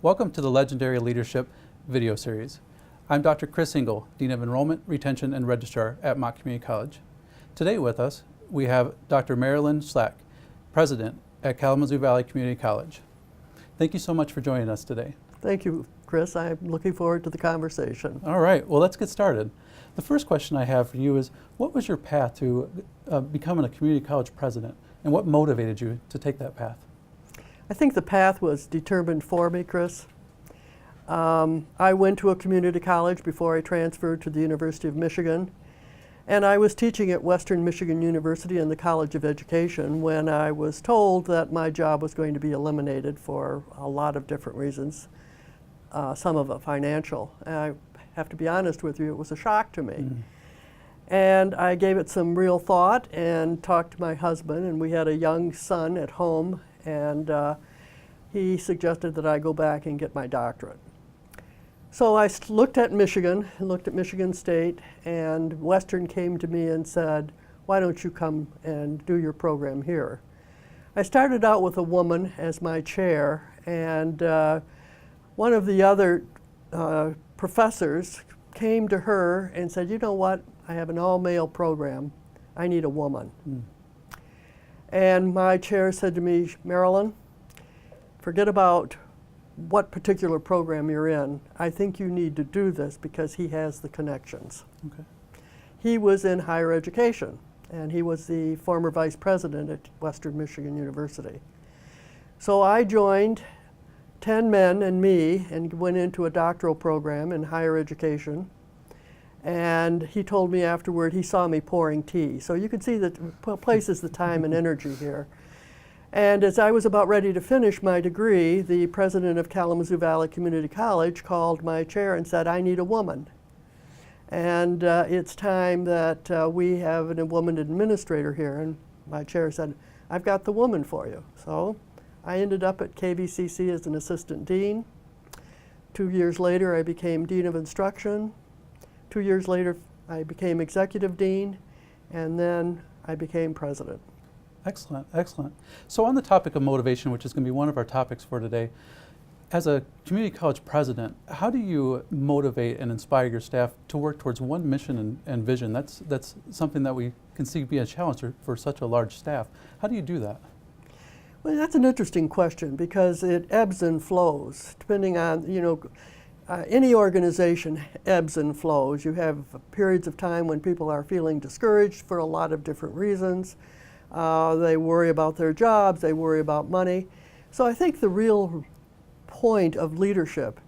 Welcome to the Legendary Leadership video series. I'm Dr. Chris Engel, Dean of Enrollment, Retention, and Registrar at Mott Community College. Today with us, we have Dr. Marilyn Schlack, President at Kalamazoo Valley Community College. Thank you so much for joining us today. Thank you, Chris. I'm looking forward to the conversation. All right, well, let's get started. The first question I have for you is, what was your path to becoming a community college president, and what motivated you to take that path? I think the path was determined for me, Chris. I went to a community college before I transferred to the University of Michigan, and I was teaching at Western Michigan University in the College of Education when I was told that my job was going to be eliminated for a lot of different reasons, some of it financial. And I have to be honest with you, it was a shock to me. Mm-hmm. And I gave it some real thought and talked to my husband, and we had a young son at home, and he suggested that I go back and get my doctorate. So I looked at Michigan, looked at Michigan State, and Western came to me and said, why don't you come and do your program here? I started out with a woman as my chair, and one of the other professors came to her and said, you know what, I have an all-male program, I need a woman. Mm. And my chair said to me, Marilyn, forget about what particular program you're in. I think you need to do this because he has the connections. Okay. He was in higher education, and he was the former vice president at Western Michigan University. So I joined 10 men and me and went into a doctoral program in higher education. And he told me afterward, he saw me pouring tea. So you can see that places the time and energy here. And as I was about ready to finish my degree, the president of Kalamazoo Valley Community College called my chair and said, I need a woman. And it's time that we have a woman administrator here. And my chair said, I've got the woman for you. So I ended up at KVCC as an assistant dean. 2 years later, I became dean of instruction. 2 years later, I became executive dean, and then I became president. Excellent, excellent. So on the topic of motivation, which is going to be one of our topics for today, as a community college president, how do you motivate and inspire your staff to work towards one mission and vision? That's something that we can see be a challenge for such a large staff. How do you do that? Well, that's an interesting question because it ebbs and flows depending on, any organization ebbs and flows. You have periods of time when people are feeling discouraged for a lot of different reasons. They worry about their jobs, they worry about money. So I think the real point of leadership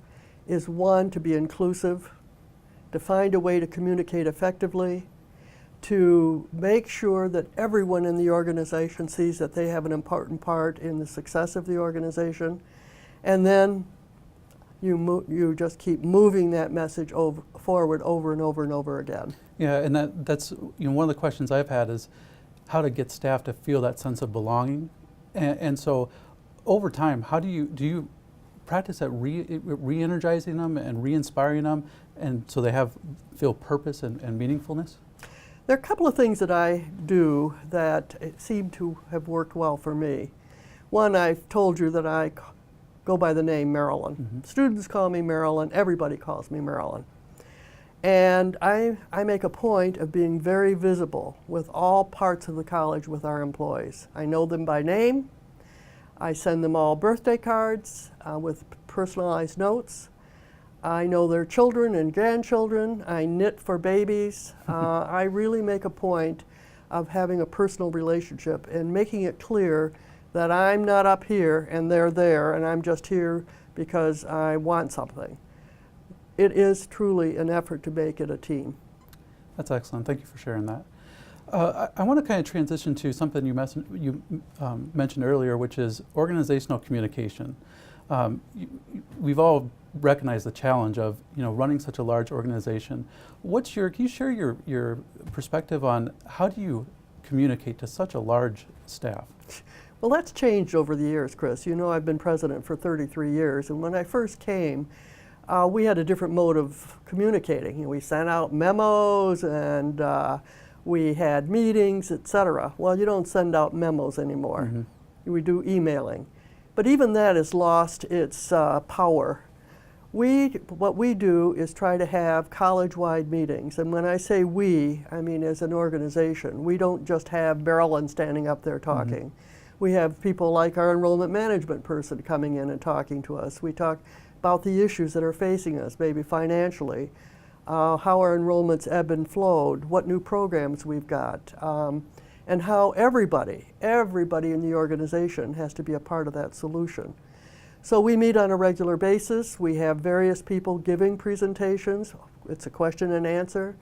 is, one, to be inclusive, to find a way to communicate effectively, to make sure that everyone in the organization sees that they have an important part in the success of the organization, and then you just keep moving that message forward over and over and over again. Yeah, and that's one of the questions I've had is how to get staff to feel that sense of belonging, and so over time, how do you practice at re-energizing them and re-inspiring them, and so they feel purpose and meaningfulness? There are a couple of things that I do that seem to have worked well for me. One, I've told you that I go by the name Marilyn. Mm-hmm. Students call me Marilyn, everybody calls me Marilyn. And I make a point of being very visible with all parts of the college with our employees. I know them by name. I send them all birthday cards with personalized notes. I know their children and grandchildren. I knit for babies. I really make a point of having a personal relationship and making it clear that I'm not up here and they're there and I'm just here because I want something. It is truly an effort to make it a team. That's excellent. Thank you for sharing that. I want to kind of transition to something you mentioned earlier, which is organizational communication. We've all recognized the challenge of running such a large organization. Can you share your perspective on how do you communicate to such a large staff? Well, that's changed over the years, Chris. I've been president for 33 years, and when I first came, we had a different mode of communicating. We sent out memos and we had meetings, etc. Well, you don't send out memos anymore. Mm-hmm. We do emailing. But even that has lost its power. What we do is try to have college-wide meetings, and when I say we, I mean as an organization. We don't just have Marilyn standing up there talking. We have people like our enrollment management person coming in and talking to us. We talk about the issues that are facing us, maybe financially, how our enrollments ebb and flowed, what new programs we've got, and how everybody in the organization has to be a part of that solution. So we meet on a regular basis. We have various people giving presentations. It's a question and answer.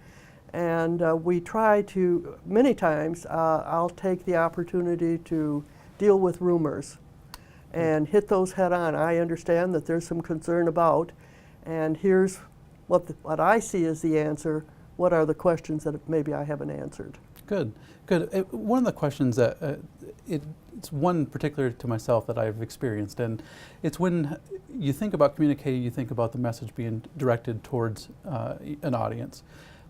And we try to, many times, I'll take the opportunity to deal with rumors and hit those head on. I understand that there's some concern about, and here's what I see as the answer. What are the questions that maybe I haven't answered? Good, good. One of the questions that it's one particular to myself that I've experienced, and it's when you think about communicating, you think about the message being directed towards an audience.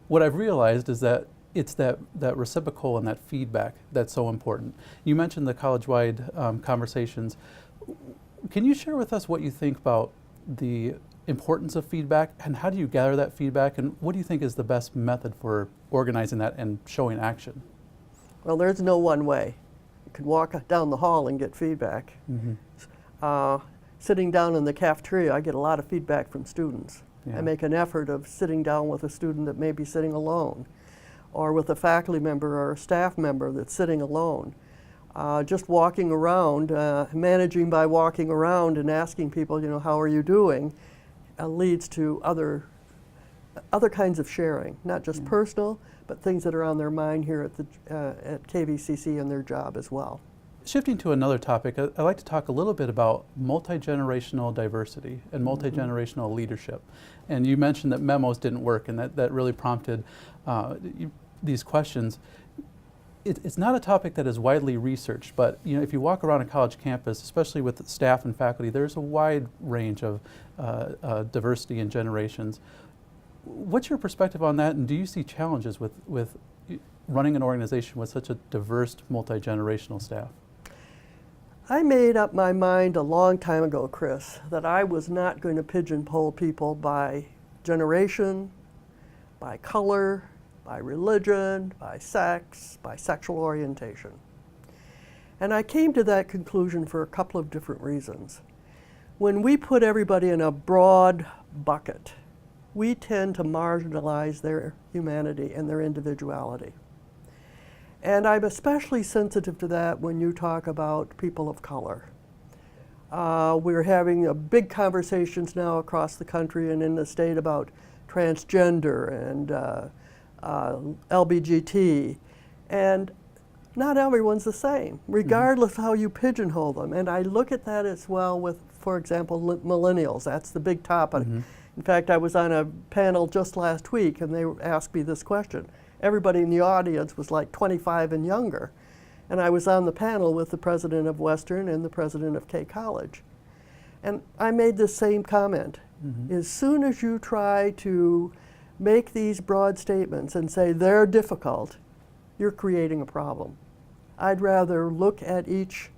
What I've realized is that it's that reciprocal and that feedback that's so important. You mentioned the college-wide conversations. Can you share with us what you think about the importance of feedback, and how do you gather that feedback, and what do you think is the best method for organizing that and showing action? Well, there's no one way. You can walk down the hall and get feedback. Sitting down in the cafeteria, I get a lot of feedback from students. Yeah. I make an effort of sitting down with a student that may be sitting alone, or with a faculty member or a staff member that's sitting alone. Just walking around, managing by walking around and asking people, you know, how are you doing, leads to other kinds of sharing, not just personal, but things that are on their mind here at KVCC and their job as well. Shifting to another topic, I'd like to talk a little bit about multi-generational diversity and multi-generational leadership. And you mentioned that memos didn't work, and that really prompted these questions. It's not a topic that is widely researched, but you know, if you walk around a college campus, especially with staff and faculty, there's a wide range of diversity in generations. What's your perspective on that, and do you see challenges with running an organization with such a diverse, multi-generational staff? I made up my mind a long time ago, Chris, that I was not going to pigeonhole people by generation, by color, by religion, by sex, by sexual orientation. And I came to that conclusion for a couple of different reasons. When we put everybody in a broad bucket, we tend to marginalize their humanity and their individuality. And I'm especially sensitive to that when you talk about people of color. We're having big conversations now across the country and in the state about transgender and LBGT, and not everyone's the same, regardless how you pigeonhole them. And I look at that as well with, for example, millennials. That's the big topic. In fact, I was on a panel just last week, and they asked me this question. Everybody in the audience was like 25 and younger. And I was on the panel with the president of Western and the president of K College. And I made the same comment. As soon as you try to make these broad statements and say they're difficult, you're creating a problem. I'd rather look at each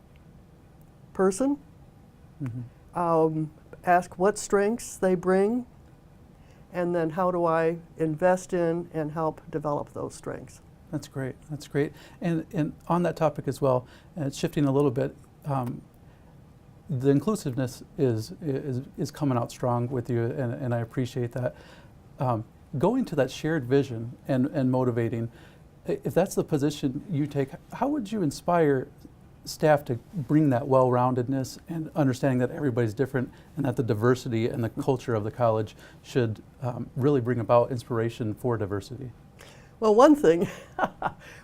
person, ask what strengths they bring, and then how do I invest in and help develop those strengths. That's great. That's great. And on that topic as well, shifting a little bit, the inclusiveness is coming out strong with you, and I appreciate that. Going to that shared vision and motivating, if that's the position you take, how would you inspire staff to bring that well-roundedness and understanding that everybody's different and that the diversity and the culture of the college should really bring about inspiration for diversity? Well, one thing,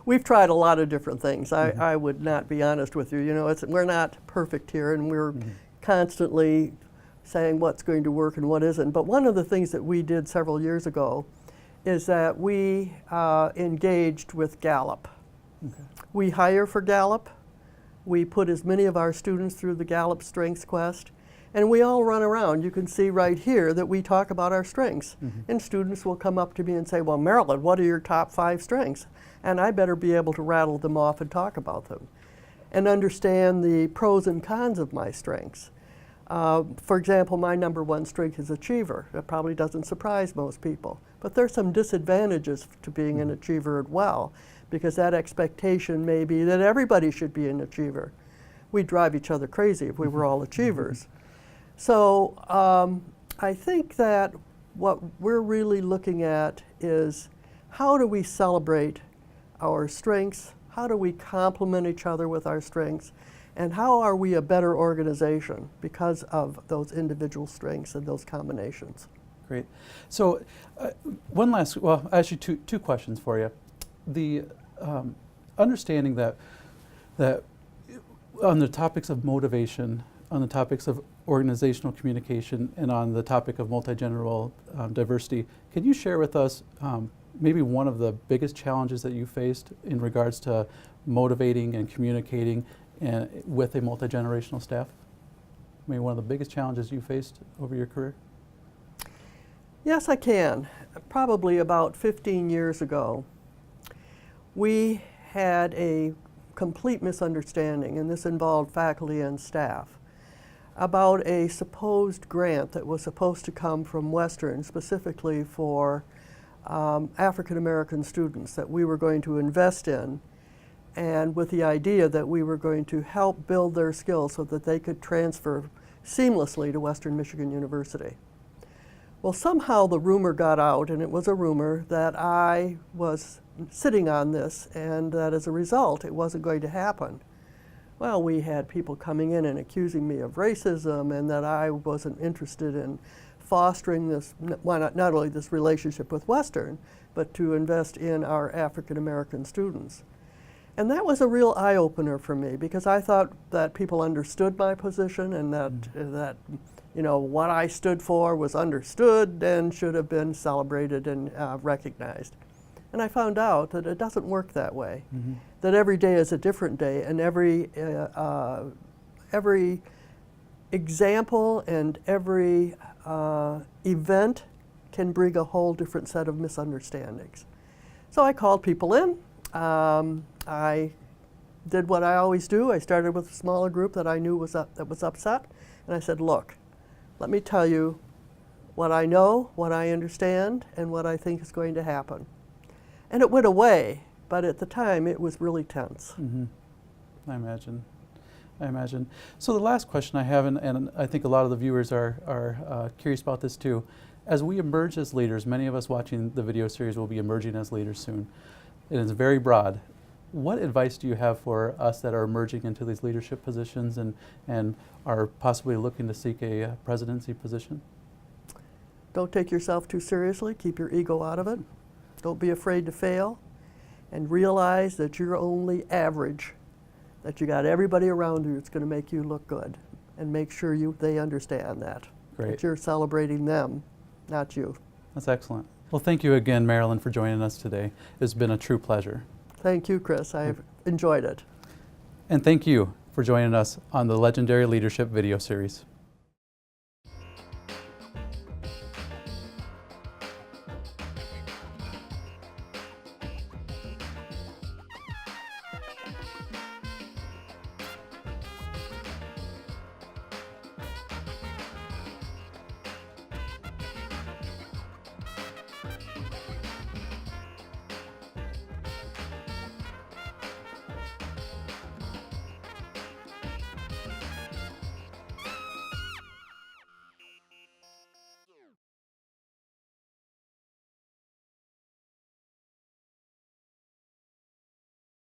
we've tried a lot of different things. I would not be honest with you. You know, we're not perfect here, and we're constantly saying what's going to work and what isn't. But one of the things that we did several years ago is that we engaged with Gallup. We hire for Gallup. We put as many of our students through the Gallup Strengths Quest, and we all run around. You can see right here that we talk about our strengths. And students will come up to me and say, well, Marilyn, what are your top 5 strengths? And I better be able to rattle them off and talk about them. and understand the pros and cons of my strengths. For example, my number one strength is achiever. That probably doesn't surprise most people. But there's some disadvantages to being an achiever as well, because that expectation may be that everybody should be an achiever. We'd drive each other crazy if we were all achievers. So I think that what we're really looking at is how do we celebrate our strengths, how do we complement each other with our strengths, and how are we a better organization because of those individual strengths and those combinations. Great. So well, actually two questions for you. The understanding that on the topics of motivation, on the topics of organizational communication, and on the topic of multi-generational diversity, can you share with us maybe one of the biggest challenges that you faced in regards to motivating and communicating with a multi-generational staff? Maybe one of the biggest challenges you faced over your career? Yes, I can. Probably about 15 years ago, we had a complete misunderstanding, and this involved faculty and staff, about a supposed grant that was supposed to come from Western, specifically for African American students that we were going to invest in, and with the idea that we were going to help build their skills so that they could transfer seamlessly to Western Michigan University. Well, somehow the rumor got out, and it was a rumor, that I was sitting on this and that as a result it wasn't going to happen. Well, we had people coming in and accusing me of racism and that I wasn't interested in fostering this, not only this relationship with Western, but to invest in our African American students. And that was a real eye-opener for me, because I thought that people understood my position and that you know, what I stood for was understood and should have been celebrated and recognized. And I found out that it doesn't work that way. Mm-hmm. That every day is a different day, and every example and every event can bring a whole different set of misunderstandings. So I called people in. I did what I always do. I started with a smaller group that I knew that was upset, and I said, look, let me tell you what I know, what I understand, and what I think is going to happen. And it went away, but at the time it was really tense. Mm-hmm. I imagine. So the last question I have, and I think a lot of the viewers are curious about this too. As we emerge as leaders, many of us watching the video series will be emerging as leaders soon. It is very broad. What advice do you have for us that are emerging into these leadership positions and are possibly looking to seek a presidency position? Don't take yourself too seriously. Keep your ego out of it. Don't be afraid to fail, and realize that you're only average, that you got everybody around you that's going to make you look good, and make sure they understand that. Great. That you're celebrating them, not you. That's excellent. Well, thank you again, Marilyn, for joining us today. It's been a true pleasure. Thank you, Chris. I've enjoyed it. And thank you for joining us on the Legendary Leadership video series.